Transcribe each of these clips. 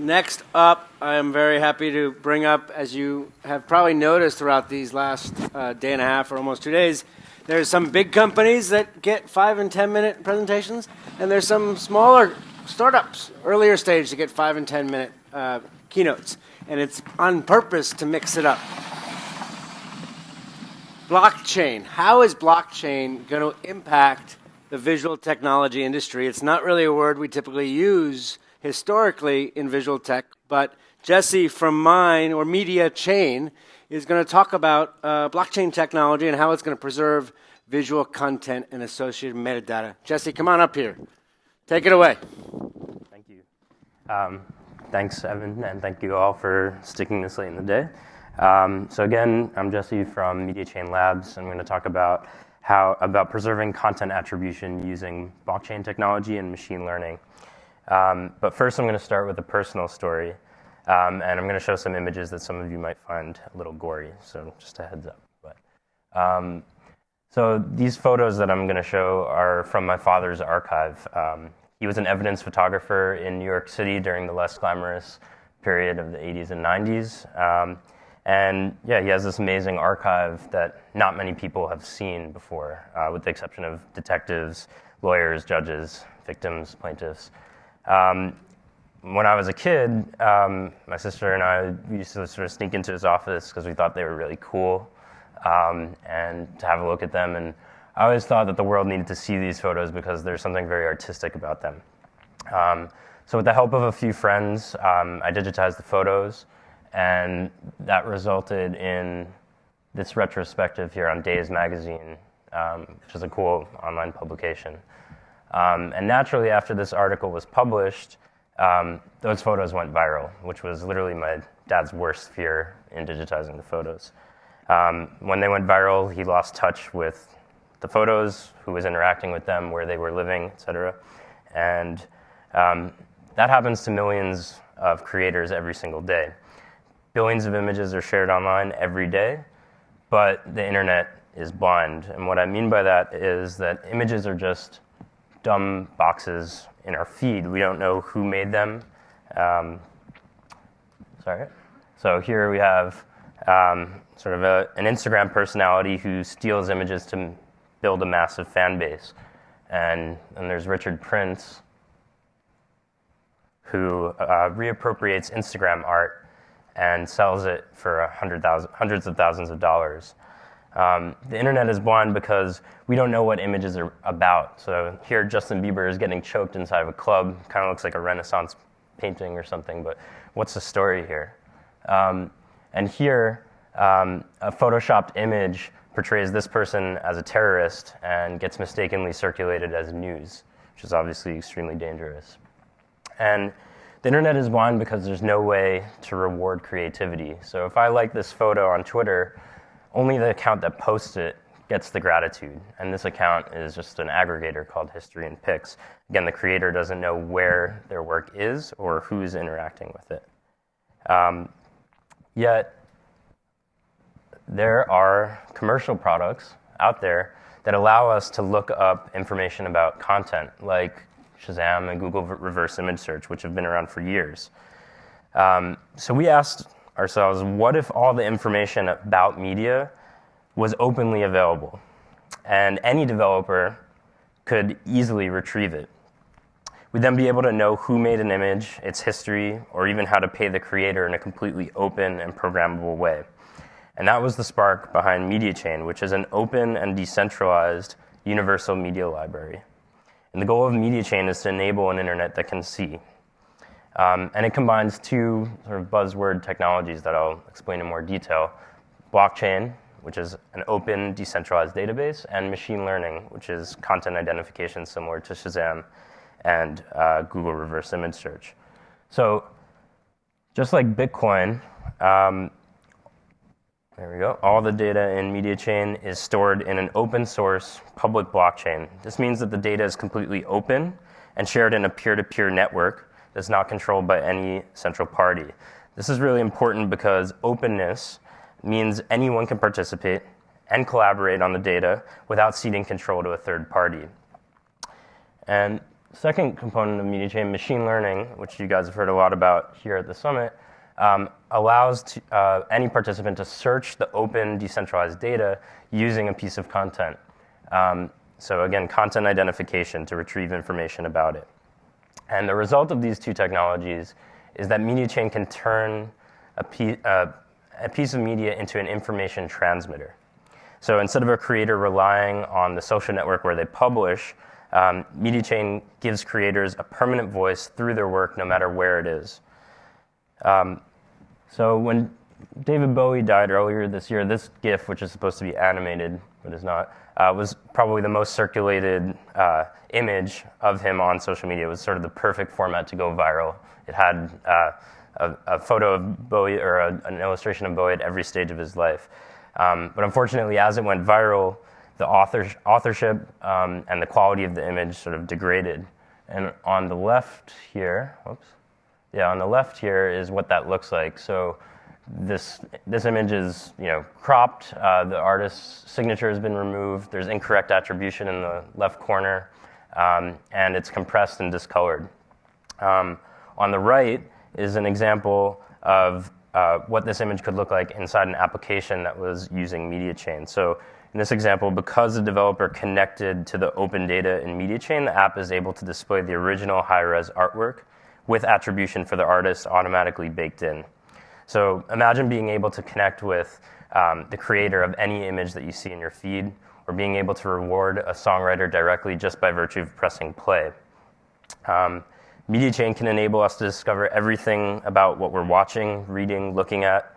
Next up, I am very happy to bring up, as you have probably noticed throughout these last day and a half or almost 2 days, there's some big companies that get 5 and 10 minute presentations, and there's some smaller startups, earlier stage, to get 5 and 10 minute keynotes. And it's on purpose to mix it up. Blockchain. How is blockchain going to impact the visual technology industry? It's not really a word we typically use historically in visual tech, but Jesse from Mine, or Media Chain, is going to talk about blockchain technology and how it's going to preserve visual content and associated metadata. Jesse, come on up here. Take it away. Thank you. Thanks, Evan, and thank you all for sticking this late in the day. So again, I'm Jesse from Media Chain Labs. I'm going to talk about preserving content attribution using blockchain technology and machine learning. But first, I'm going to start with a personal story, and I'm going to show some images that some of you might find a little gory. So just a heads up. So these photos that I'm going to show are from my father's archive. He was an evidence photographer in New York City during the less glamorous period of the 80s and 90s. And yeah, he has this amazing archive that not many people have seen before, with the exception of detectives, lawyers, judges, victims, plaintiffs. When I was a kid, my sister and I used to sort of sneak into his office because we thought they were really cool, and to have a look at them. And I always thought that the world needed to see these photos because there's something very artistic about them. So with the help of a few friends, I digitized the photos, and that resulted in this retrospective here on Days Magazine, which is a cool online publication. And naturally, after this article was published, those photos went viral, which was literally my dad's worst fear in digitizing the photos. When they went viral, he lost touch with the photos, who was interacting with them, where they were living, etc. And that happens to millions of creators every single day. Billions of images are shared online every day, but the internet is blind. And what I mean by that is that images are just dumb boxes in our feed. We don't know who made them. So here we have sort of an Instagram personality who steals images to build a massive fan base. And there's Richard Prince, who reappropriates Instagram art and sells it for hundreds of thousands of dollars. The internet is blind because we don't know what images are about. So here Justin Bieber is getting choked inside of a club. Kind of looks like a Renaissance painting or something, but what's the story here? And here, a photoshopped image portrays this person as a terrorist and gets mistakenly circulated as news, which is obviously extremely dangerous. And the internet is blind because there's no way to reward creativity. So if I like this photo on Twitter, only the account that posts it gets the gratitude. And this account is just an aggregator called History and Pics. Again, the creator doesn't know where their work is or who's interacting with it. Yet, there are commercial products out there that allow us to look up information about content, like Shazam and Google Reverse Image Search, which have been around for years. So we asked ourselves, what if all the information about media was openly available, and any developer could easily retrieve it? We'd then be able to know who made an image, its history, or even how to pay the creator in a completely open and programmable way. And that was the spark behind Media Chain, which is an open and decentralized universal media library. And the goal of Media Chain is to enable an internet that can see. And it combines two sort of buzzword technologies that I'll explain in more detail: blockchain, which is an open, decentralized database, and machine learning, which is content identification similar to Shazam and Google Reverse Image Search. So just like Bitcoin, there we go. All the data in Media Chain is stored in an open source public blockchain. This means that the data is completely open and shared in a peer-to-peer network that's not controlled by any central party. This is really important because openness means anyone can participate and collaborate on the data without ceding control to a third party. And second component of media chain, machine learning, which you guys have heard a lot about here at the summit, allows any participant to search the open, decentralized data using a piece of content. So again, content identification to retrieve information about it. And the result of these two technologies is that media chain can turn a piece of media into an information transmitter. So instead of a creator relying on the social network where they publish, media chain gives creators a permanent voice through their work no matter where it is. So when David Bowie died earlier this year, this GIF, which is supposed to be animated but is not, was probably the most circulated image of him on social media. It was sort of the perfect format to go viral. It had a photo of Bowie or an illustration of Bowie at every stage of his life. But unfortunately, as it went viral, the authorship and the quality of the image sort of degraded. And on the left here, on the left here is what that looks like. So this image is cropped. The artist's signature has been removed. There's incorrect attribution in the left corner, and it's compressed and discolored. On the right is an example of what this image could look like inside an application that was using media chain. So in this example, because the developer connected to the open data in media chain, the app is able to display the original high-res artwork with attribution for the artist automatically baked in. So imagine being able to connect with the creator of any image that you see in your feed, or being able to reward a songwriter directly just by virtue of pressing play. Media chain can enable us to discover everything about what we're watching, reading, looking at,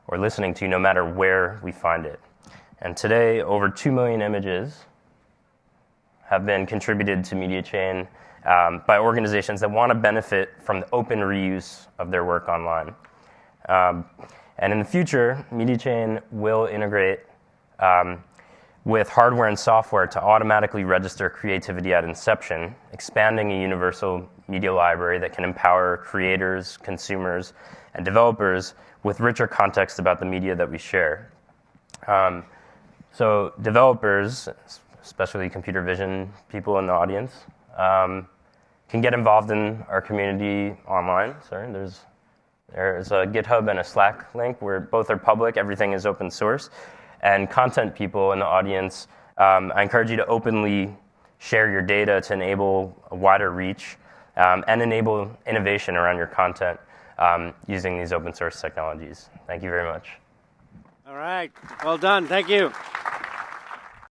or listening to, no matter where we find it. And today, over 2 million images have been contributed to media chain by organizations that want to benefit from the open reuse of their work online. And in the future, media chain will integrate with hardware and software to automatically register creativity at inception, expanding a universal media library that can empower creators, consumers, and developers with richer context about the media that we share. So developers, especially computer vision people in the audience, can get involved in our community online. There's a GitHub and a Slack link where both are public, everything is open source. And content people in the audience, I encourage you to openly share your data to enable a wider reach and enable innovation around your content using these open source technologies. Thank you very much. All right. Well done. Thank you.